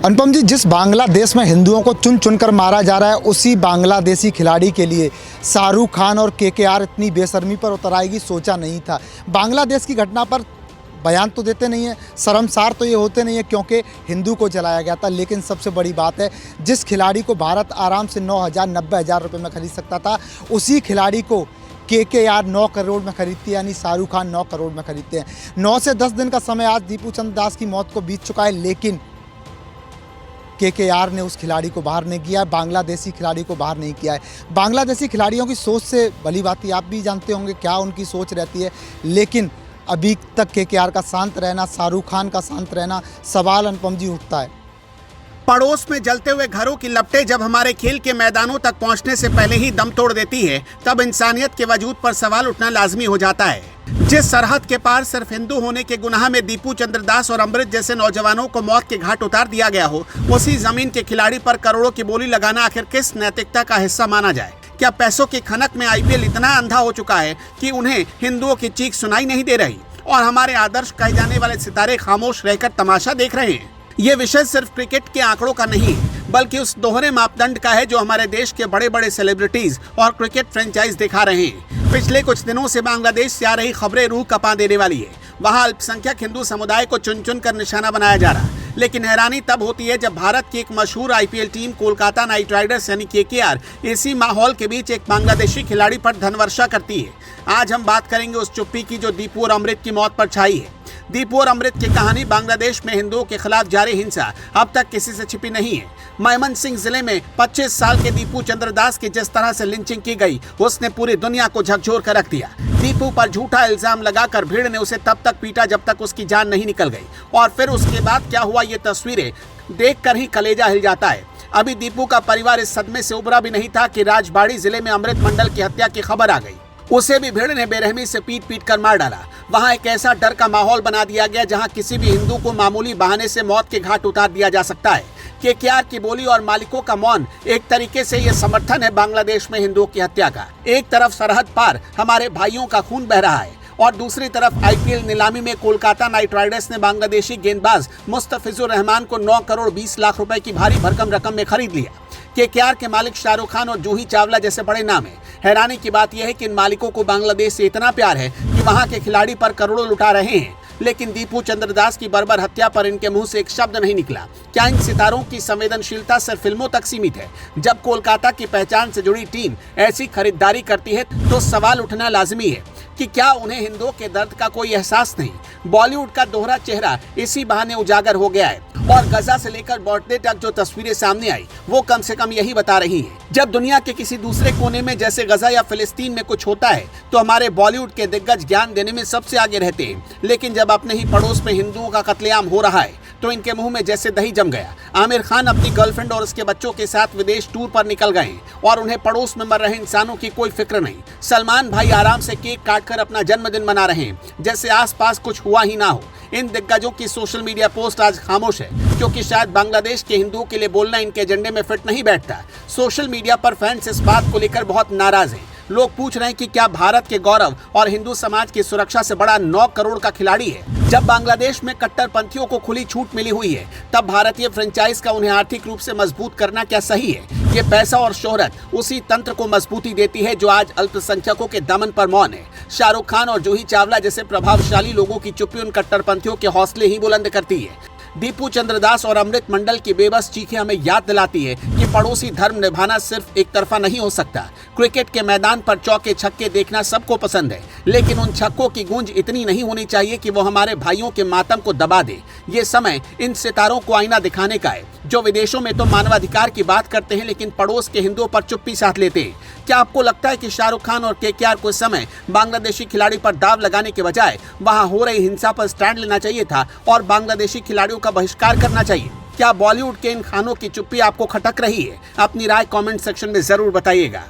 अनुपम जी, जिस बांग्लादेश में हिंदुओं को चुन चुनकर मारा जा रहा है, उसी बांग्लादेशी खिलाड़ी के लिए शाहरुख खान और केकेआर इतनी बेशर्मी पर उतर आएगी, सोचा नहीं था। बांग्लादेश की घटना पर बयान तो देते नहीं है, शर्मसार तो ये होते नहीं है क्योंकि हिंदू को जलाया गया था। लेकिन सबसे बड़ी बात है, जिस खिलाड़ी को भारत आराम से 9,000 90,000 रुपये में खरीद सकता था, उसी खिलाड़ी को केकेआर 9 करोड़ में खरीदती है, यानी शाहरुख खान 9 करोड़ में खरीदते हैं। 9 से 10 दिन का समय आज दीपू चंद्र दास की मौत को बीत चुका है, लेकिन केकेआर ने उस खिलाड़ी को बाहर नहीं किया है, बांग्लादेशी खिलाड़ी को बाहर नहीं किया है। बांग्लादेशी खिलाड़ियों की सोच से भली बात आप भी जानते होंगे क्या उनकी सोच रहती है, लेकिन अभी तक केकेआर का शांत रहना, शाहरुख खान का शांत रहना, सवाल अनुपम जी उठता है। पड़ोस में जलते हुए घरों की लपटें जब हमारे खेल के मैदानों तक पहुंचने से पहले ही दम तोड़ देती है, तब इंसानियत के वजूद पर सवाल उठना लाजमी हो जाता है। जिस सरहद के पार सिर्फ हिंदू होने के गुनाह में दीपू चंद्र दास और अमृत जैसे नौजवानों को मौत के घाट उतार दिया गया हो, उसी जमीन के खिलाड़ी पर करोड़ों की बोली लगाना आखिर किस नैतिकता का हिस्सा माना जाए? क्या पैसों की खनक में आईपीएल इतना अंधा हो चुका है कि उन्हें हिंदुओं की चीख सुनाई नहीं दे रही और हमारे आदर्श कहे जाने वाले सितारे खामोश रहकर तमाशा देख रहे हैं? ये विषय सिर्फ क्रिकेट के आंकड़ों का नहीं, बल्कि उस दोहरे मापदंड का है जो हमारे देश के बड़े बड़े सेलिब्रिटीज और क्रिकेट फ्रेंचाइज दिखा रहे हैं। पिछले कुछ दिनों से बांग्लादेश से आ रही खबरें रूह कपा देने वाली है। वहां अल्पसंख्यक हिंदू समुदाय को चुन चुन कर निशाना बनाया जा रहा है। लेकिन हैरानी तब होती है जब भारत की एक मशहूर IPL team Kolkata night Riders यानी केकेआर इसी माहौल के बीच एक बांग्लादेशी खिलाड़ी पर धनवर्षा करती है। आज हम बात करेंगे उस चुप्पी की जो दीपू और अमृत की मौत पर छाई है। दीपू और अमृत की कहानी बांग्लादेश में हिंदुओं के खिलाफ जारी हिंसा अब तक किसी से छिपी नहीं है। मयमनसिंह जिले में 25 साल के दीपू चंद्र दास की जिस तरह से लिंचिंग की गई, उसने पूरी दुनिया को झकझोर कर रख दिया। दीपू पर झूठा इल्जाम लगाकर भीड़ ने उसे तब तक पीटा जब तक उसकी जान नहीं निकल गई, और फिर उसके बाद क्या हुआ, ये तस्वीरें देखकर ही कलेजा हिल जाता है। अभी दीपू का परिवार इस सदमे से उबरा भी नहीं था कि राजबाड़ी जिले में अमृत मंडल की हत्या की खबर आ गई। उसे भी भीड़ ने बेरहमी से पीट पीट कर मार डाला। वहां एक ऐसा डर का माहौल बना दिया गया जहां किसी भी हिंदू को मामूली बहाने से मौत के घाट उतार दिया जा सकता है। केकेआर की बोली और मालिकों का मौन एक तरीके से ये समर्थन है बांग्लादेश में हिंदुओं की हत्या का। एक तरफ सरहद पार हमारे भाइयों का खून बह रहा है और दूसरी तरफ आईपीएल नीलामी में कोलकाता नाइट राइडर्स ने बांग्लादेशी गेंदबाज मुस्तफिजुर रहमान को 9 करोड़ 20 लाख रुपए की भारी भरकम रकम में खरीद लिया। केकेआर के मालिक शाहरुख खान और जूही चावला जैसे बड़े नाम हैं। हैरानी की बात यह है कि इन मालिकों को बांग्लादेश से इतना प्यार है कि वहां के खिलाड़ी पर करोड़ों लुटा रहे हैं, लेकिन दीपू चंद्र दास की बर्बर हत्या पर इनके मुंह से एक शब्द नहीं निकला। क्या इन सितारों की संवेदनशीलता सिर्फ फिल्मों तक सीमित है? जब कोलकाता की पहचान से जुड़ी टीम ऐसी खरीदारी करती है तो सवाल उठना लाजमी है कि क्या उन्हें हिंदुओं के दर्द का कोई एहसास नहीं? बॉलीवुड का दोहरा चेहरा इसी बहाने उजागर हो गया है और गजा से लेकर बॉर्डर तक जो तस्वीरें सामने आई वो कम से कम यही बता रही हैं। जब दुनिया के किसी दूसरे कोने में जैसे गजा या फिलिस्तीन में कुछ होता है तो हमारे बॉलीवुड के दिग्गज ज्ञान देने में सबसे आगे रहते हैं, लेकिन जब अपने ही पड़ोस में हिंदुओं का कत्लेआम हो रहा है तो इनके मुंह में जैसे दही जम गया। आमिर खान अपनी गर्लफ्रेंड और उसके बच्चों के साथ विदेश टूर पर निकल गए और उन्हें पड़ोस में मर रहे इंसानों की कोई फिक्र नहीं। सलमान भाई आराम से केक काटकर अपना जन्मदिन मना रहे हैं जैसे आसपास कुछ हुआ ही ना हो। इन दिग्गजों की सोशल मीडिया पोस्ट आज खामोश है क्योंकि शायद बांग्लादेश के हिंदुओं के लिए बोलना इनके एजेंडे में फिट नहीं बैठता। सोशल मीडिया पर फैंस इस बात को लेकर बहुत नाराज हैं। लोग पूछ रहे हैं कि क्या भारत के गौरव और हिंदू समाज की सुरक्षा से बड़ा 9 करोड़ का खिलाड़ी है? जब बांग्लादेश में कट्टरपंथियों को खुली छूट मिली हुई है, तब भारतीय फ्रेंचाइज का उन्हें आर्थिक रूप से मजबूत करना क्या सही है? ये पैसा और शोहरत उसी तंत्र को मजबूती देती है जो आज अल्पसंख्यकों के दमन पर मौन है। शाहरुख खान और जूही चावला जैसे प्रभावशाली लोगों की चुप्पी उन कट्टरपंथियों के हौसले ही बुलंद करती है। दीपू चंद्र दास और अमृत मंडल की बेबस चीखें हमें याद दिलाती है कि पड़ोसी धर्म निभाना सिर्फ एक तरफा नहीं हो सकता। क्रिकेट के मैदान पर चौके छक्के देखना सबको पसंद है, लेकिन उन छक्कों की गूंज इतनी नहीं होनी चाहिए कि वो हमारे भाइयों के मातम को दबा दे। ये समय इन सितारों को आईना दिखाने का है जो विदेशों में तो मानवाधिकार की बात करते हैं लेकिन पड़ोस के हिंदुओं पर चुप्पी साध लेते हैं। क्या आपको लगता है कि शाहरुख खान और केकेआर को इस समय बांग्लादेशी खिलाड़ी पर दाव लगाने के बजाय वहां हो रही हिंसा पर स्टैंड लेना चाहिए था और बांग्लादेशी खिलाड़ियों का बहिष्कार करना चाहिए? क्या बॉलीवुड के इन खानों की चुप्पी आपको खटक रही है? अपनी राय कमेंट सेक्शन में जरूर बताइएगा।